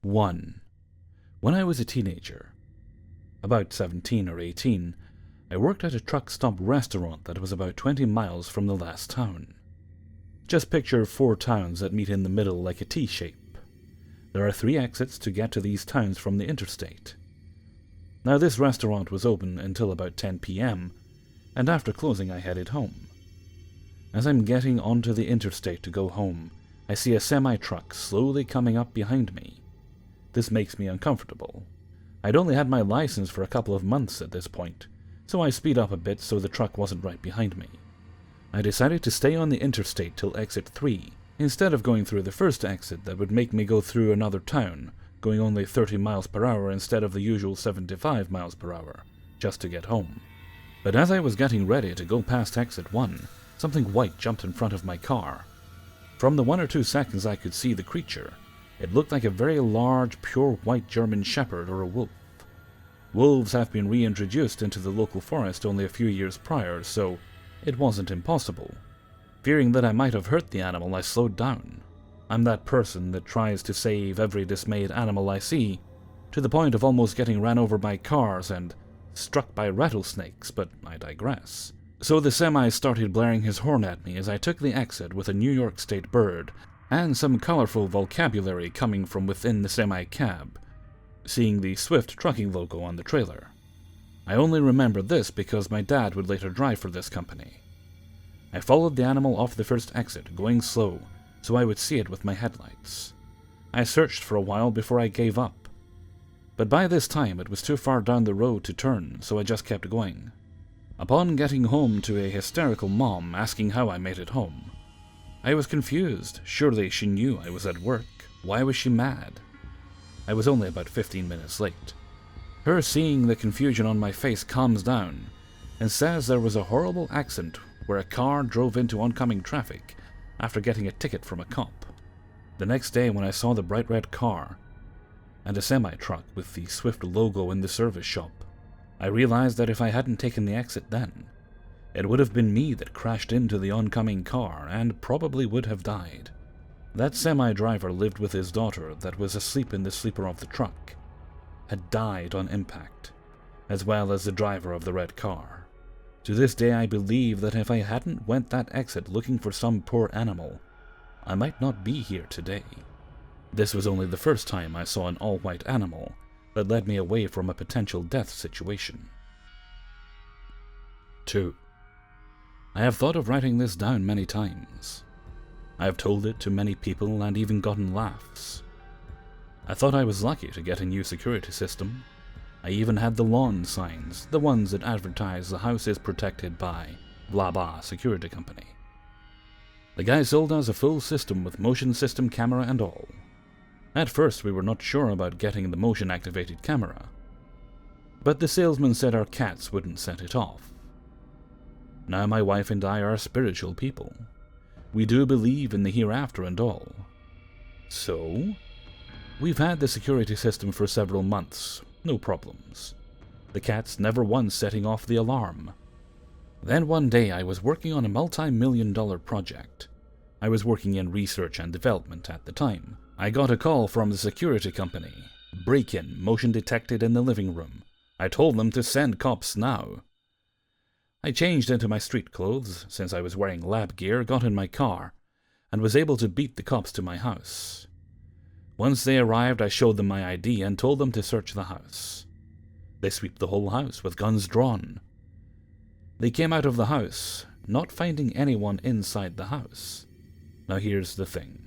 1. When I was a teenager, about 17 or 18, I worked at a truck stop restaurant that was about 20 miles from the last town. Just picture 4 towns that meet in the middle like a T-shape. There are 3 exits to get to these towns from the interstate. Now this restaurant was open until about 10 p.m, and after closing I headed home. As I'm getting onto the interstate to go home, I see a semi-truck slowly coming up behind me. This makes me uncomfortable. I'd only had my license for a couple of months at this point, so I speed up a bit so the truck wasn't right behind me. I decided to stay on the interstate till exit 3, instead of going through the first exit that would make me go through another town, going only 30 miles per hour instead of the usual 75 miles per hour, just to get home. But as I was getting ready to go past exit 1, something white jumped in front of my car. From the 1 or 2 seconds I could see the creature, it looked like a very large, pure white German shepherd or a wolf. Wolves have been reintroduced into the local forest only a few years prior, so it wasn't impossible. Fearing that I might have hurt the animal, I slowed down. I'm that person that tries to save every dismayed animal I see, to the point of almost getting ran over by cars and struck by rattlesnakes, but I digress. So the semi started blaring his horn at me as I took the exit with a New York State bird, and some colorful vocabulary coming from within the semi-cab, seeing the Swift trucking logo on the trailer. I only remember this because my dad would later drive for this company. I followed the animal off the first exit, going slow, so I would see it with my headlights. I searched for a while before I gave up, but by this time it was too far down the road to turn, so I just kept going. Upon getting home to a hysterical mom asking how I made it home, I was confused. Surely she knew I was at work. Why was she mad? I was only about 15 minutes late. Her seeing the confusion on my face calms down and says there was a horrible accident where a car drove into oncoming traffic after getting a ticket from a cop. The next day when I saw the bright red car and a semi-truck with the Swift logo in the service shop, I realized that if I hadn't taken the exit then, it would have been me that crashed into the oncoming car and probably would have died. That semi-driver lived with his daughter that was asleep in the sleeper of the truck, had died on impact, as well as the driver of the red car. To this day I believe that if I hadn't went that exit looking for some poor animal, I might not be here today. This was only the first time I saw an all-white animal that led me away from a potential death situation. 2. I have thought of writing this down many times. I have told it to many people and even gotten laughs. I thought I was lucky to get a new security system. I even had the lawn signs, the ones that advertise the house is protected by blah blah security company. The guy sold us a full system with motion system camera and all. At first we were not sure about getting the motion activated camera, but the salesman said our cats wouldn't set it off. Now my wife and I are spiritual people. We do believe in the hereafter and all. So, we've had the security system for several months, no problems. The cats never once setting off the alarm. Then one day I was working on a multi-million-dollar project. I was working in research and development at the time. I got a call from the security company. Break-in, motion detected in the living room. I told them to send cops now. I changed into my street clothes, since I was wearing lab gear, got in my car, and was able to beat the cops to my house. Once they arrived, I showed them my ID and told them to search the house. They swept the whole house with guns drawn. They came out of the house, not finding anyone inside the house. Now here's the thing.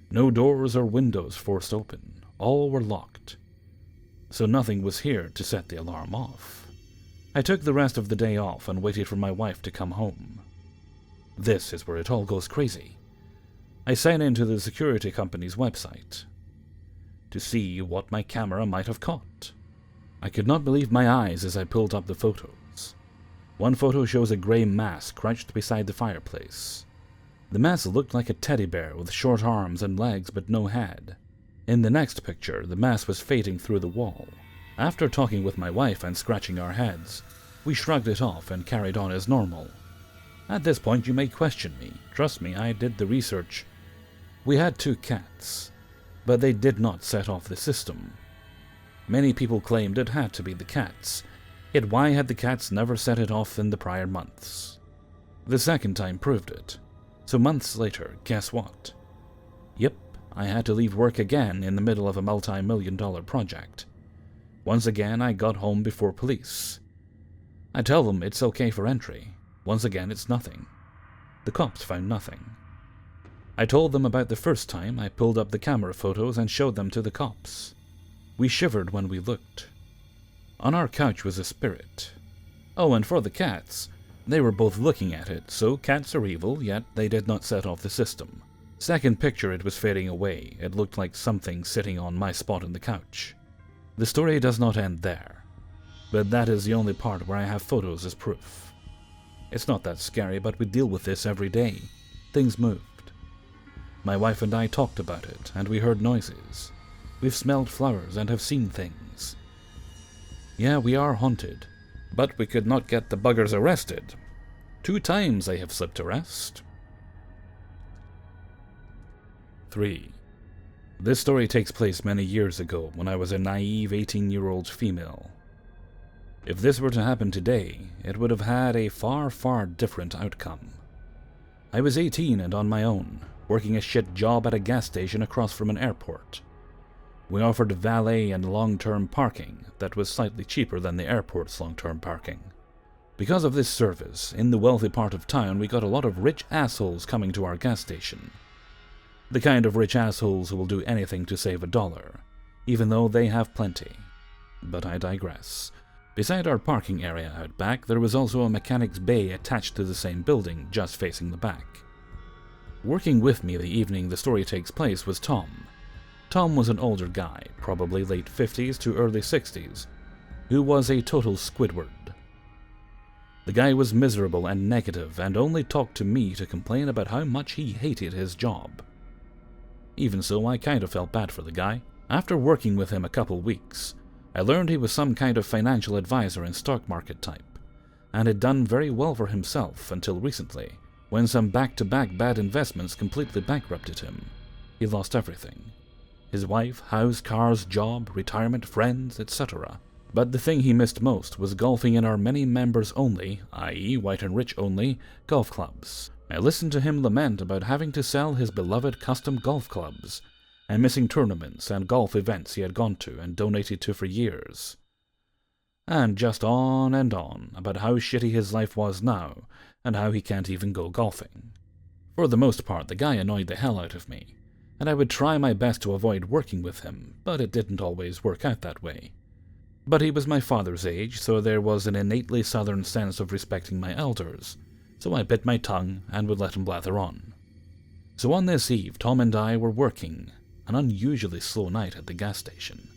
No doors or windows forced open. All were locked. So nothing was here to set the alarm off. I took the rest of the day off and waited for my wife to come home. This is where it all goes crazy. I signed into the security company's website to see what my camera might have caught. I could not believe my eyes as I pulled up the photos. One photo shows a grey mass crouched beside the fireplace. The mass looked like a teddy bear with short arms and legs but no head. In the next picture, the mass was fading through the wall. After talking with my wife and scratching our heads, we shrugged it off and carried on as normal. At this point you may question me. Trust me, I did the research. We had 2 cats. but they did not set off the system. Many people claimed it had to be the cats, yet why had the cats never set it off in the prior months? The second time proved it. So months later, guess what? Yep, I had to leave work again in the middle of a multi-million-dollar project. Once again, I got home before police. I tell them it's okay for entry. Once again, it's nothing. The cops found nothing. I told them about the first time I pulled up the camera photos and showed them to the cops. We shivered when we looked. On our couch was a spirit. Oh, and for the cats, they were both looking at it, so cats are evil, yet they did not set off the system. Second picture, it was fading away. It looked like something sitting on my spot in the couch. The story does not end there, but that is the only part where I have photos as proof. It's not that scary, but we deal with this every day. Things moved. My wife and I talked about it, and we heard noises. We've smelled flowers and have seen things. Yeah, we are haunted, but we could not get the buggers arrested. 2 times I have slipped arrest. 3. This story takes place many years ago when I was a naive 18-year-old female. If this were to happen today, it would have had a far, far different outcome. I was 18 and on my own, working a shit job at a gas station across from an airport. We offered valet and long-term parking that was slightly cheaper than the airport's long-term parking. Because of this service, in the wealthy part of town we got a lot of rich assholes coming to our gas station. The kind of rich assholes who will do anything to save $1, even though they have plenty. But I digress. Beside our parking area out back, there was also a mechanic's bay attached to the same building, just facing the back. Working with me the evening the story takes place was Tom. Tom was an older guy, probably late 50s to early 60s, who was a total Squidward. The guy was miserable and negative and only talked to me to complain about how much he hated his job. Even so, I kind of felt bad for the guy. After working with him a couple weeks, I learned he was some kind of financial advisor and stock market type, and had done very well for himself until recently, when some back-to-back bad investments completely bankrupted him. He lost everything. His wife, house, cars, job, retirement, friends, etc. But the thing he missed most was golfing in our many members only, i.e. white and rich only, golf clubs. I listened to him lament about having to sell his beloved custom golf clubs, and missing tournaments and golf events he had gone to and donated to for years. And just on and on about how shitty his life was now, and how he can't even go golfing. For the most part, the guy annoyed the hell out of me, and I would try my best to avoid working with him, but it didn't always work out that way. But he was my father's age, so there was an innately southern sense of respecting my elders, so I bit my tongue and would let him blather on. So on this eve, Tom and I were working, an unusually slow night at the gas station.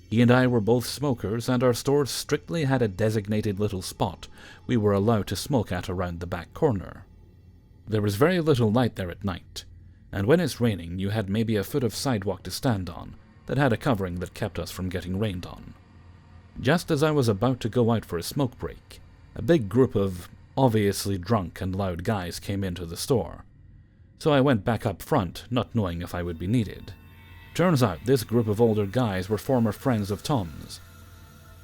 He and I were both smokers, and our store strictly had a designated little spot we were allowed to smoke at around the back corner. There was very little light there at night, and when it's raining you had maybe a foot of sidewalk to stand on that had a covering that kept us from getting rained on. Just as I was about to go out for a smoke break, a big group of obviously drunk and loud guys came into the store, so I went back up front, not knowing if I would be needed. Turns out this group of older guys were former friends of Tom's,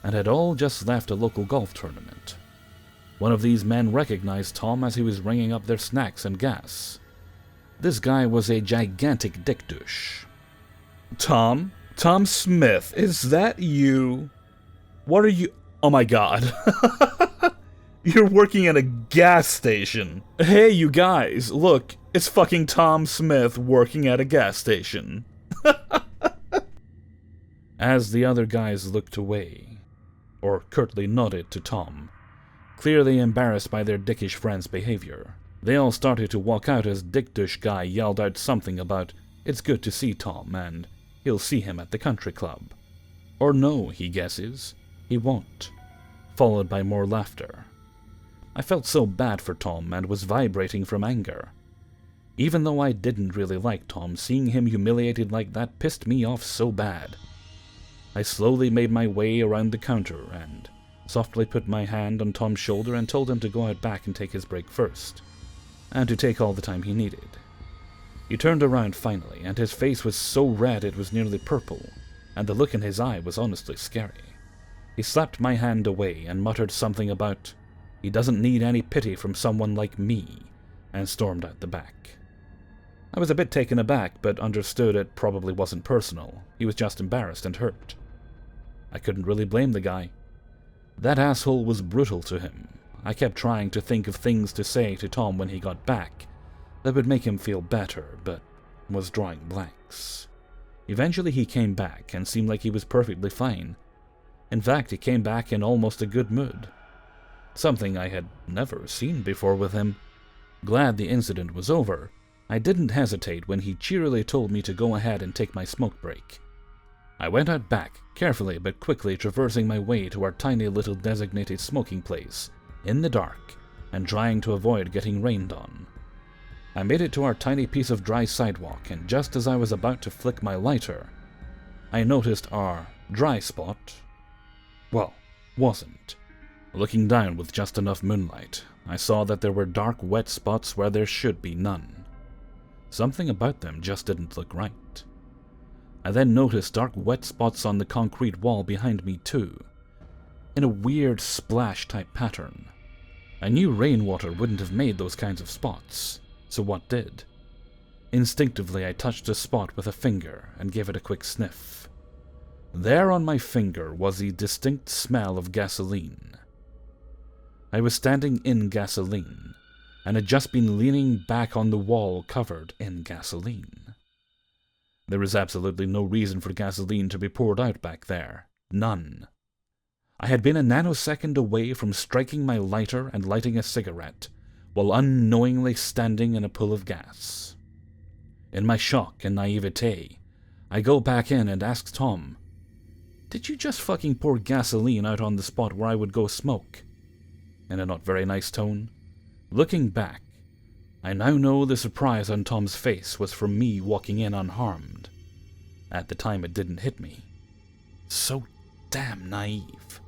and had all just left a local golf tournament. One of these men recognized Tom as he was ringing up their snacks and gas. This guy was a gigantic dick douche. Tom Smith, is that you? What are you? Oh my god. You're working at a gas station. Hey, you guys, look, it's fucking Tom Smith working at a gas station. As the other guys looked away, or curtly nodded to Tom, clearly embarrassed by their dickish friend's behavior, they all started to walk out as Dick Douche Guy yelled out something about, "It's good to see Tom, and he'll see him at the country club." Or no, he guesses, he won't, followed by more laughter. I felt so bad for Tom and was vibrating from anger. Even though I didn't really like Tom, seeing him humiliated like that pissed me off so bad. I slowly made my way around the counter and softly put my hand on Tom's shoulder and told him to go out back and take his break first, and to take all the time he needed. He turned around finally, and his face was so red it was nearly purple, and the look in his eye was honestly scary. He slapped my hand away and muttered something about, "He doesn't need any pity from someone like me," and stormed out the back. I was a bit taken aback, but understood it probably wasn't personal. He was just embarrassed and hurt. I couldn't really blame the guy. That asshole was brutal to him. I kept trying to think of things to say to Tom when he got back that would make him feel better, but was drawing blanks. Eventually he came back and seemed like he was perfectly fine. In fact, he came back in almost a good mood. Something I had never seen before with him. Glad the incident was over, I didn't hesitate when he cheerily told me to go ahead and take my smoke break. I went out back, carefully but quickly traversing my way to our tiny little designated smoking place, in the dark, and trying to avoid getting rained on. I made it to our tiny piece of dry sidewalk, and just as I was about to flick my lighter, I noticed our dry spot, well, wasn't. Looking down with just enough moonlight, I saw that there were dark, wet spots where there should be none. Something about them just didn't look right. I then noticed dark, wet spots on the concrete wall behind me too, in a weird splash-type pattern. I knew rainwater wouldn't have made those kinds of spots, so what did? Instinctively, I touched the spot with a finger and gave it a quick sniff. There on my finger was the distinct smell of gasoline. I was standing in gasoline, and had just been leaning back on the wall covered in gasoline. There was absolutely no reason for gasoline to be poured out back there. None. I had been a nanosecond away from striking my lighter and lighting a cigarette, while unknowingly standing in a pool of gas. In my shock and naivete, I go back in and ask Tom, "Did you just fucking pour gasoline out on the spot where I would go smoke?" In a not very nice tone. Looking back, I now know the surprise on Tom's face was from me walking in unharmed. At the time it didn't hit me. So damn naive.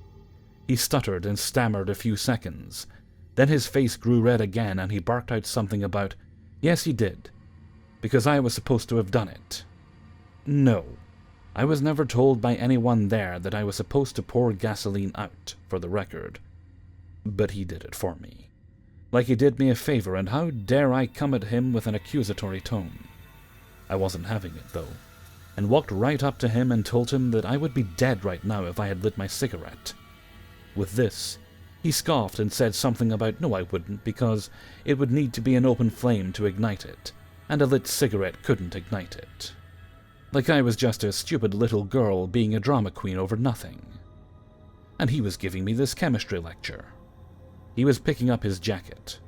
He stuttered and stammered a few seconds. Then his face grew red again and he barked out something about, "Yes, he did, because I was supposed to have done it." No, I was never told by anyone there that I was supposed to pour gasoline out, for the record. But he did it for me. Like he did me a favor, and how dare I come at him with an accusatory tone. I wasn't having it, though, and walked right up to him and told him that I would be dead right now if I had lit my cigarette. With this, he scoffed and said something about no I wouldn't, because it would need to be an open flame to ignite it, and a lit cigarette couldn't ignite it. Like I was just a stupid little girl being a drama queen over nothing. And he was giving me this chemistry lecture. He was picking up his jacket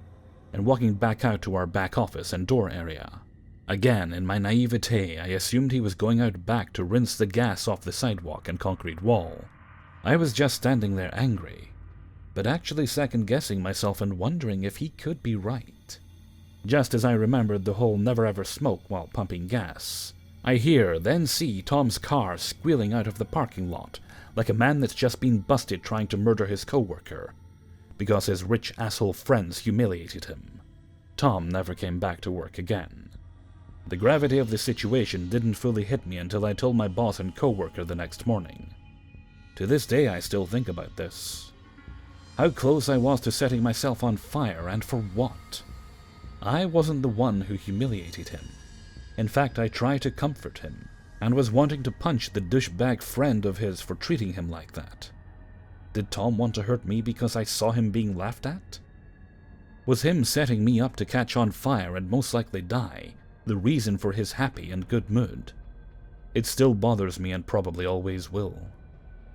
and walking back out to our back office and door area. Again, in my naivete, I assumed he was going out back to rinse the gas off the sidewalk and concrete wall. I was just standing there angry, but actually second-guessing myself and wondering if he could be right. Just as I remembered the whole never ever smoke while pumping gas, I hear, then see Tom's car squealing out of the parking lot like a man that's just been busted trying to murder his coworker, because his rich asshole friends humiliated him. Tom never came back to work again. The gravity of the situation didn't fully hit me until I told my boss and coworker the next morning. To this day I still think about this. How close I was to setting myself on fire, and for what? I wasn't the one who humiliated him. In fact, I tried to comfort him, and was wanting to punch the douchebag friend of his for treating him like that. Did Tom want to hurt me because I saw him being laughed at? Was him setting me up to catch on fire and most likely die the reason for his happy and good mood? It still bothers me and probably always will.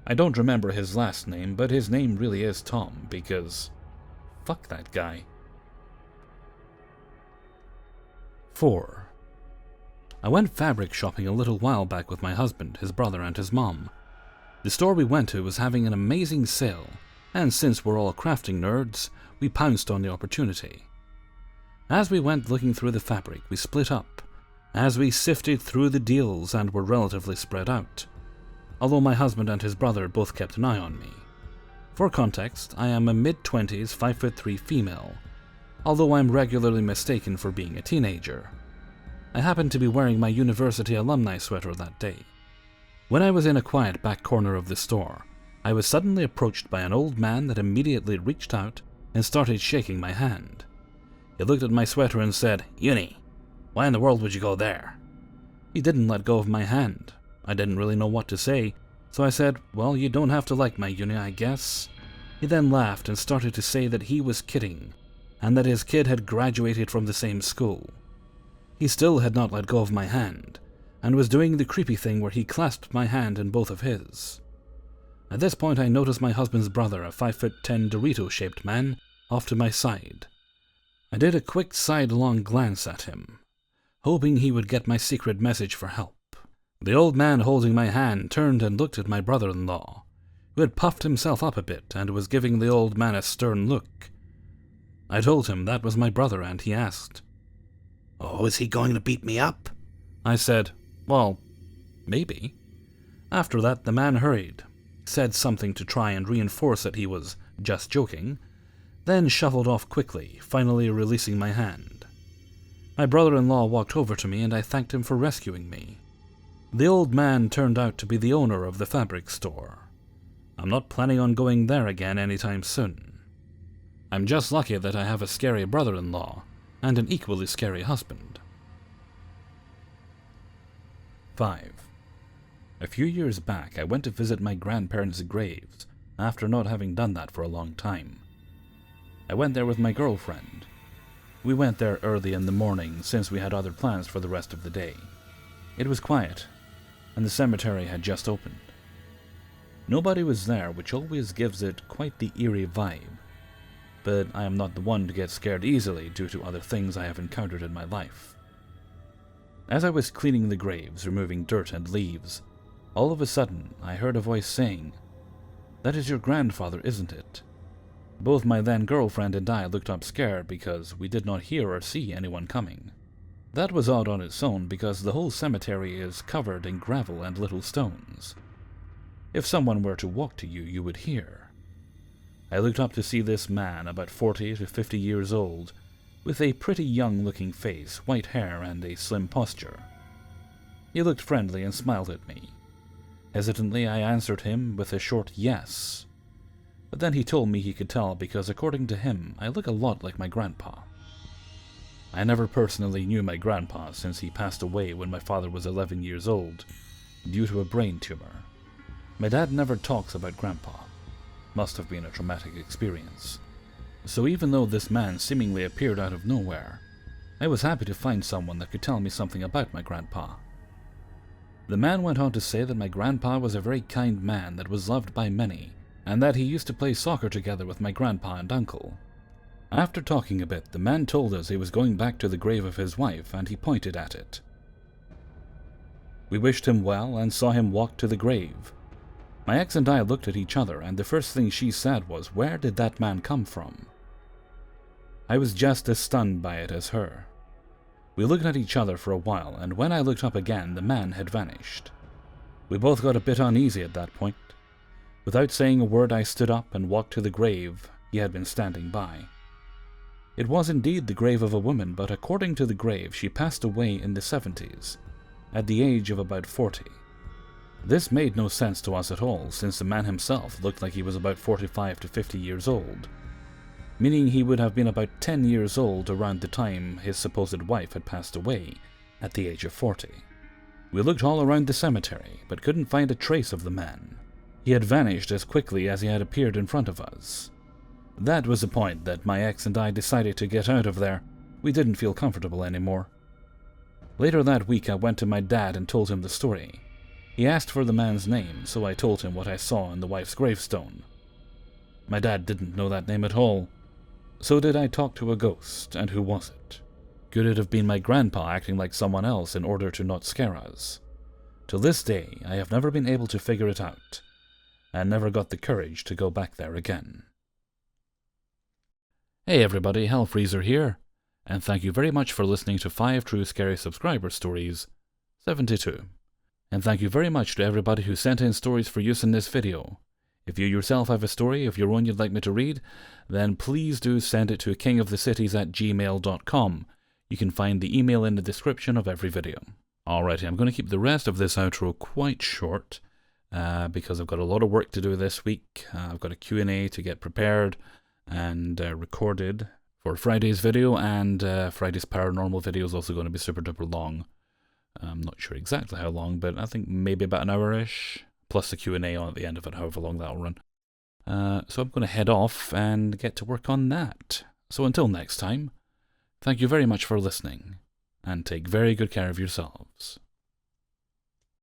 I don't remember his last name, but his name really is Tom, because fuck that guy. 4. I went fabric shopping a little while back with my husband, his brother, and his mom. The store we went to was having an amazing sale, and since we're all crafting nerds, we pounced on the opportunity. As we went looking through the fabric, we split up, as we sifted through the deals and were relatively spread out, although my husband and his brother both kept an eye on me. For context, I am a mid-20s, 5'3" female, although I'm regularly mistaken for being a teenager. I happened to be wearing my university alumni sweater that day. When I was in a quiet back corner of the store, I was suddenly approached by an old man that immediately reached out and started shaking my hand. He looked at my sweater and said, "Uni, why in the world would you go there?" He didn't let go of my hand. I didn't really know what to say, so I said, "Well, you don't have to like my uni, I guess." He then laughed and started to say that he was kidding, and that his kid had graduated from the same school. He still had not let go of my hand, and was doing the creepy thing where he clasped my hand in both of his. At this point I noticed my husband's brother, a 5'10" Dorito-shaped man, off to my side. I did a quick sidelong glance at him, hoping he would get my secret message for help. The old man holding my hand turned and looked at my brother-in-law, who had puffed himself up a bit and was giving the old man a stern look. I told him that was my brother, and he asked, "Oh, is he going to beat me up?" I said, "Well, maybe." After that, the man hurried, said something to try and reinforce that he was just joking, then shuffled off quickly, finally releasing my hand. My brother-in-law walked over to me and I thanked him for rescuing me. The old man turned out to be the owner of the fabric store. I'm not planning on going there again anytime soon. I'm just lucky that I have a scary brother-in-law and an equally scary husband. 5. A few years back, I went to visit my grandparents' graves after not having done that for a long time. I went there with my girlfriend. We went there early in the morning since we had other plans for the rest of the day. It was quiet, and the cemetery had just opened. Nobody was there, which always gives it quite the eerie vibe, but I am not the one to get scared easily due to other things I have encountered in my life. As I was cleaning the graves, removing dirt and leaves, all of a sudden I heard a voice saying, "That is your grandfather, isn't it?" Both my then girlfriend and I looked up scared because we did not hear or see anyone coming. That was odd on its own because the whole cemetery is covered in gravel and little stones. If someone were to walk to you, you would hear. I looked up to see this man, about 40 to 50 years old, with a pretty young-looking face, white hair, and a slim posture. He looked friendly and smiled at me. Hesitantly, I answered him with a short yes. But then he told me he could tell because, according to him, I look a lot like my grandpa. I never personally knew my grandpa since he passed away when my father was 11 years old, due to a brain tumor. My dad never talks about grandpa. Must have been a traumatic experience. So even though this man seemingly appeared out of nowhere, I was happy to find someone that could tell me something about my grandpa. The man went on to say that my grandpa was a very kind man that was loved by many, and that he used to play soccer together with my grandpa and uncle. After talking a bit, the man told us he was going back to the grave of his wife, and he pointed at it. We wished him well and saw him walk to the grave. My ex and I looked at each other, and the first thing she said was, "Where did that man come from?" I was just as stunned by it as her. We looked at each other for a while, and when I looked up again, the man had vanished. We both got a bit uneasy at that point. Without saying a word, I stood up and walked to the grave he had been standing by. It was indeed the grave of a woman, but according to the grave, she passed away in the 70s, at the age of about 40. This made no sense to us at all, since the man himself looked like he was about 45 to 50 years old, meaning he would have been about 10 years old around the time his supposed wife had passed away, at the age of 40. We looked all around the cemetery, but couldn't find a trace of the man. He had vanished as quickly as he had appeared in front of us. That was the point that my ex and I decided to get out of there. We didn't feel comfortable anymore. Later that week, I went to my dad and told him the story. He asked for the man's name, so I told him what I saw on the wife's gravestone. My dad didn't know that name at all. So did I talk to a ghost, and who was it? Could it have been my grandpa acting like someone else in order to not scare us? To this day, I have never been able to figure it out, and never got the courage to go back there again. Hey everybody, Hellfreezer here, and thank you very much for listening to 5 True Scary Subscriber Stories 72. And thank you very much to everybody who sent in stories for use in this video. If you yourself have a story of your own you'd like me to read, then please do send it to kingofthecities@gmail.com You can find the email in the description of every video. Alrighty, I'm going to keep the rest of this outro quite short because I've got a lot of work to do this week. I've got a Q&A to get prepared and recorded for Friday's video, and Friday's paranormal video is also going to be super duper long. I'm not sure exactly how long, but I think maybe about an hour-ish, plus the Q&A on at the end of it, however long that'll run. So I'm going to head off and get to work on that. So until next time, thank you very much for listening, and take very good care of yourselves.